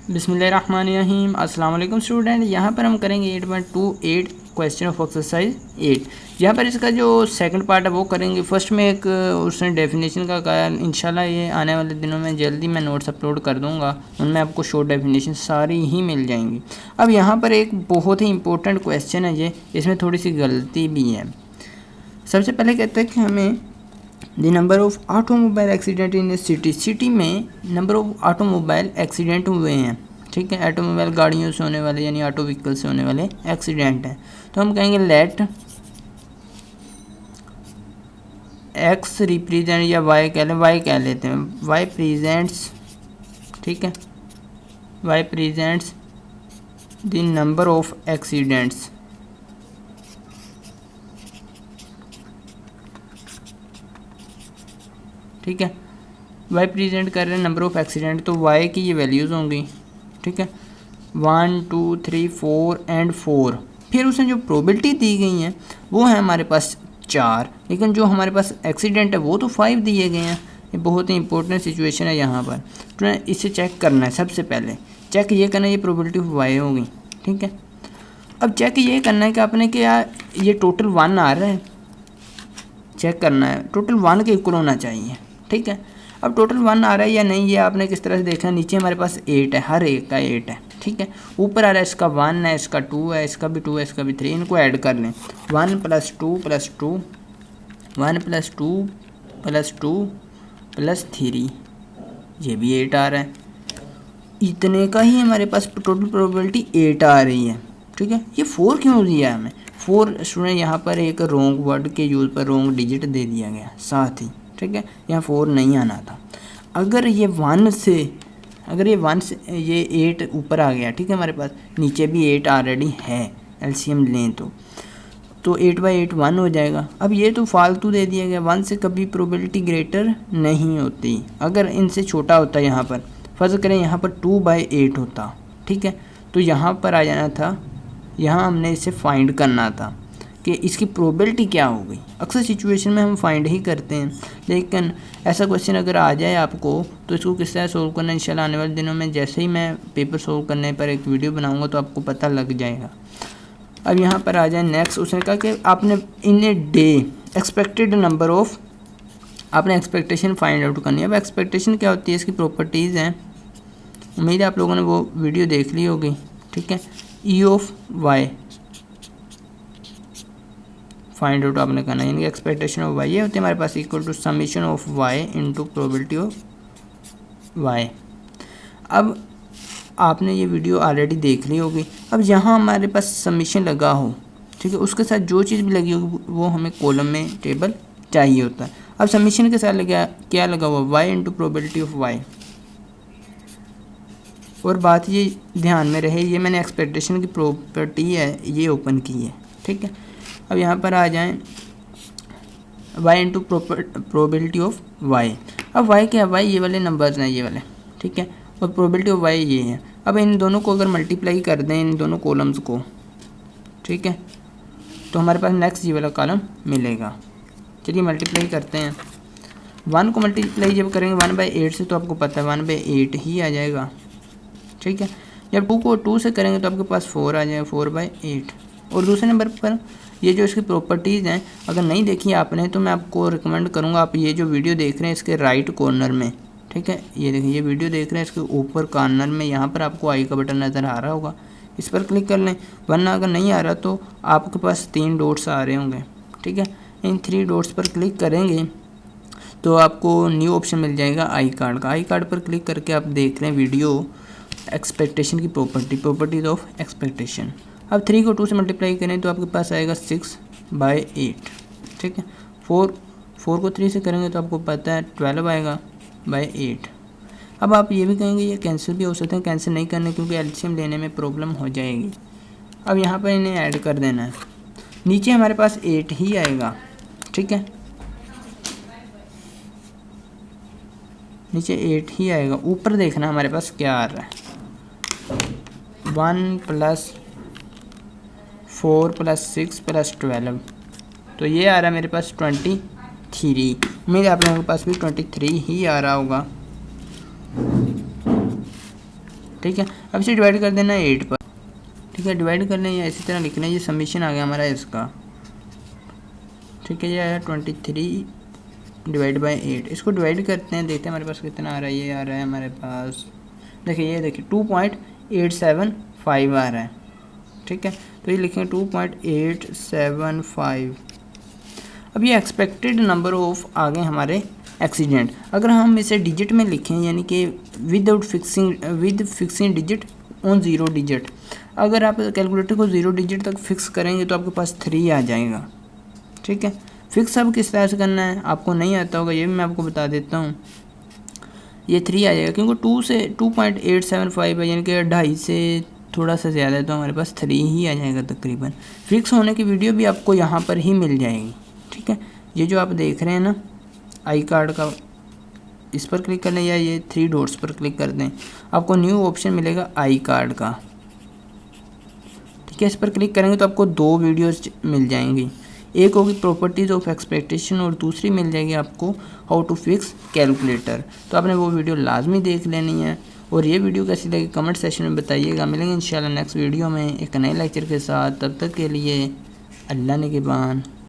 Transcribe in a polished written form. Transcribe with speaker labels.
Speaker 1: बिस्मिल्लाहिर्रहमानिर्रहीम। अस्सलाम वालेकुम स्टूडेंट। यहाँ पर हम करेंगे 8.28 क्वेश्चन ऑफ एक्सरसाइज 8। यहाँ पर इसका जो सेकंड पार्ट है वो करेंगे। फर्स्ट में एक उसने डेफिनेशन का कहा, इंशाल्लाह ये आने वाले दिनों में जल्दी मैं नोट्स अपलोड कर दूँगा, उनमें आपको शॉर्ट डेफिनेशन सारी ही मिल जाएंगी। अब यहाँ पर एक बहुत ही इंपॉर्टेंट क्वेश्चन है ये, इसमें थोड़ी सी गलती भी है। सबसे पहले कहते हैं कि हमें the number of automobile accident in city में नंबर ऑफ ऑटोमोबाइल एक्सीडेंट हुए हैं। ठीक है, ऑटोमोबाइल गाड़ियों से होने वाले यानी ऑटो व्हीकल से होने वाले एक्सीडेंट हैं। तो हम कहेंगे लेट एक्स रिप्रेजेंट या वाई कह लें, वाई कह लेते हैं, वाई प्रेजेंट्स। ठीक है, Y presents the number of accidents. ठीक है, वाई प्रेजेंट कर रहे हैं नंबर ऑफ एक्सीडेंट, तो वाई की ये वैल्यूज़ होंगी। ठीक है, 1 2 3 4 एंड 4। फिर उसने जो प्रोबेबिलिटी दी गई हैं वो है हमारे पास 4, लेकिन जो हमारे पास एक्सीडेंट है वो तो 5 दिए गए हैं। ये बहुत ही इंपॉर्टेंट सिचुएशन है यहाँ पर, तो इसे चेक करना है। सबसे पहले चेक ये करना है ये प्रोबेबिलिटी ऑफ वाई होगी। ठीक है, अब चेक ये करना है कि आपने क्या ये टोटल 1 आ रहा है, चेक करना है टोटल 1 के इक्वल होना चाहिए। ठीक है, अब टोटल 1 आ रहा है या नहीं ये आपने किस तरह से देखना है। नीचे हमारे पास 8 है, हर एक का 8 है। ठीक है, ऊपर आ रहा है इसका 1 है, इसका 2 है, इसका भी 2 है, इसका भी 3। इनको ऐड कर लें, 1 + 2 + 2, 1 + 2 + 2 + 3, ये भी 8 आ रहा है। इतने का ही हमारे पास टोटल प्रोबेबिलिटी 8 आ रही है। ठीक है, ये 4 क्यों दिया हमें? 4 स्टूडेंट यहाँ पर एक रॉन्ग वर्ड के यूज़ पर रॉन्ग डिजिट दे दिया गया साथ ही। ठीक है, यहाँ 4 नहीं आना था। अगर ये 1 से ये 8 ऊपर आ गया, ठीक है, हमारे पास नीचे भी 8 ऑलरेडी है, एलसीएम लें तो 8/8 1 हो जाएगा। अब ये तो फालतू दे दिया गया, 1 से कभी प्रोबेबिलिटी ग्रेटर नहीं होती। अगर इनसे छोटा होता, यहाँ पर फर्ज करें यहाँ पर 2/8 होता, ठीक है, तो यहाँ पर आ जाना था, यहाँ हमने इसे फाइंड करना था कि इसकी प्रोबेबिलिटी क्या हो गई। अक्सर सिचुएशन में हम फाइंड ही करते हैं, लेकिन ऐसा क्वेश्चन अगर आ जाए आपको तो इसको किस तरह सोल्व करना, इंशाल्लाह आने वाले दिनों में जैसे ही मैं पेपर सोल्व करने पर एक वीडियो बनाऊंगा तो आपको पता लग जाएगा। अब यहाँ पर आ जाए नेक्स्ट, उसने कहा कि आपने in a day expected number of, आपने एक्सपेक्टेशन फाइंड आउट करनी है। अब एक्सपेक्टेशन क्या होती है, इसकी प्रॉपर्टीज़ हैं, उम्मीद है आप लोगों ने वो वीडियो देख ली होगी। ठीक है, E of Y find out आपने करना है, यानी एक्सपेक्टेशन ऑफ वाई ये होती है हमारे पास equal to summation of y into probability of y. अब आपने ये वीडियो ऑलरेडी देख ली होगी। अब यहाँ हमारे पास समीशन लगा हो, ठीक है, उसके साथ जो चीज़ भी लगी होगी वो हमें कॉलम में टेबल चाहिए होता है। अब समीशन के साथ लगा क्या लगा हुआ, Y into probability of Y. और बात ये ध्यान में रहे, ये मैंने एक्सपेक्टेशन की प्रॉपर्टी है ये ओपन की है। ठीक है, अब यहाँ पर आ जाएं y into probability of y। अब y क्या है, y ये वाले नंबर्स हैं, ये वाले, ठीक है, और प्रोबेबिलिटी ऑफ y ये है। अब इन दोनों को अगर मल्टीप्लाई कर दें, इन दोनों कॉलम्स को, ठीक है, तो हमारे पास नेक्स्ट ये वाला कॉलम मिलेगा। चलिए मल्टीप्लाई करते हैं। 1 को मल्टीप्लाई जब करेंगे 1/8 से तो आपको पता है 1/8 ही आ जाएगा। ठीक है, जब 2 को 2 से करेंगे तो आपके पास 4 आ जाएगा, 4/8। और दूसरे नंबर पर ये जो इसकी प्रॉपर्टीज़ हैं अगर नहीं देखी आपने तो मैं आपको रिकमेंड करूँगा, आप ये जो वीडियो देख रहे हैं इसके राइट कॉर्नर में, ठीक है, ये देखिए ये वीडियो देख रहे हैं इसके ऊपर कॉर्नर में, यहाँ पर आपको आई का बटन नज़र आ रहा होगा, इस पर क्लिक कर लें। वरना अगर नहीं आ रहा तो आपके पास 3 डॉट्स आ रहे होंगे। ठीक है, इन 3 डॉट्स पर क्लिक करेंगे तो आपको न्यू ऑप्शन मिल जाएगा आई कार्ड का। आई कार्ड पर क्लिक करके आप देख रहे हैं वीडियो एक्सपेक्टेशन की प्रॉपर्टीज ऑफ एक्सपेक्टेशन। अब 3 को 2 से मल्टीप्लाई करें तो आपके पास आएगा 6/8। ठीक है, 4 को 3 से करेंगे तो आपको पता है 12 आएगा बाय 8। अब आप ये भी कहेंगे ये कैंसिल भी हो सकते हैं, कैंसिल नहीं करने क्योंकि एलसीएम लेने में प्रॉब्लम हो जाएगी। अब यहाँ पर इन्हें ऐड कर देना है, नीचे हमारे पास 8 ही आएगा। ठीक है, नीचे 8 ही आएगा, ऊपर देखना हमारे पास क्या आ रहा है, 1 + 4 + 6 + 12, तो ये आ रहा है मेरे पास 23। उम्मीद है आप लोगों के पास भी 23 ही आ रहा होगा। ठीक है। अब इसे डिवाइड कर देना 8 पर, ठीक है। डिवाइड कर लें या इसी तरह लिखना है, ये समीशन आ गया हमारा इसका, ठीक है। ये आया 23 डिवाइड बाई 8। इसको डिवाइड करते हैं, देखते हैं हमारे पास कितना आ रहा है। ये आ रहा है हमारे पास, देखिए ये देखिए 2.875 आ रहा है, ठीक है। तो ये लिखेंगे 2.875। अब ये एक्सपेक्टेड नंबर ऑफ आ गए हमारे एक्सीडेंट। अगर हम इसे डिजिट में लिखें, यानी कि with fixing digit on 0 digit, अगर आप कैलकुलेटर को 0 डिजिट तक फिक्स करेंगे तो आपके पास 3 आ जाएगा, ठीक है। फिक्स अब किस तरह से करना है, आपको नहीं आता होगा, ये भी मैं आपको बता देता हूँ। ये 3 आ जाएगा क्योंकि 2 से 2.875 है, यानी कि 2.5 से थोड़ा सा ज़्यादा है, तो हमारे पास 3 ही आ जाएगा तकरीबन। फिक्स होने की वीडियो भी आपको यहाँ पर ही मिल जाएगी, ठीक है। ये जो आप देख रहे हैं ना आई कार्ड का, इस पर क्लिक कर लें या ये 3 डॉट्स पर क्लिक कर दें, आपको न्यू ऑप्शन मिलेगा आई कार्ड का, ठीक है। इस पर क्लिक करेंगे तो आपको 2 वीडियोस मिल जाएंगी, एक होगी प्रॉपर्टीज़ ऑफ एक्सपेक्टेशन और दूसरी मिल जाएगी आपको हाउ टू फिक्स कैलकुलेटर। तो आपने वो वीडियो लाजमी देख लेनी है। और ये वीडियो कैसी लगी कमेंट सेक्शन में बताइएगा। मिलेंगे इंशाल्लाह नेक्स्ट वीडियो में एक नए लेक्चर के साथ, तब तक के लिए अल्लाह निगहबान।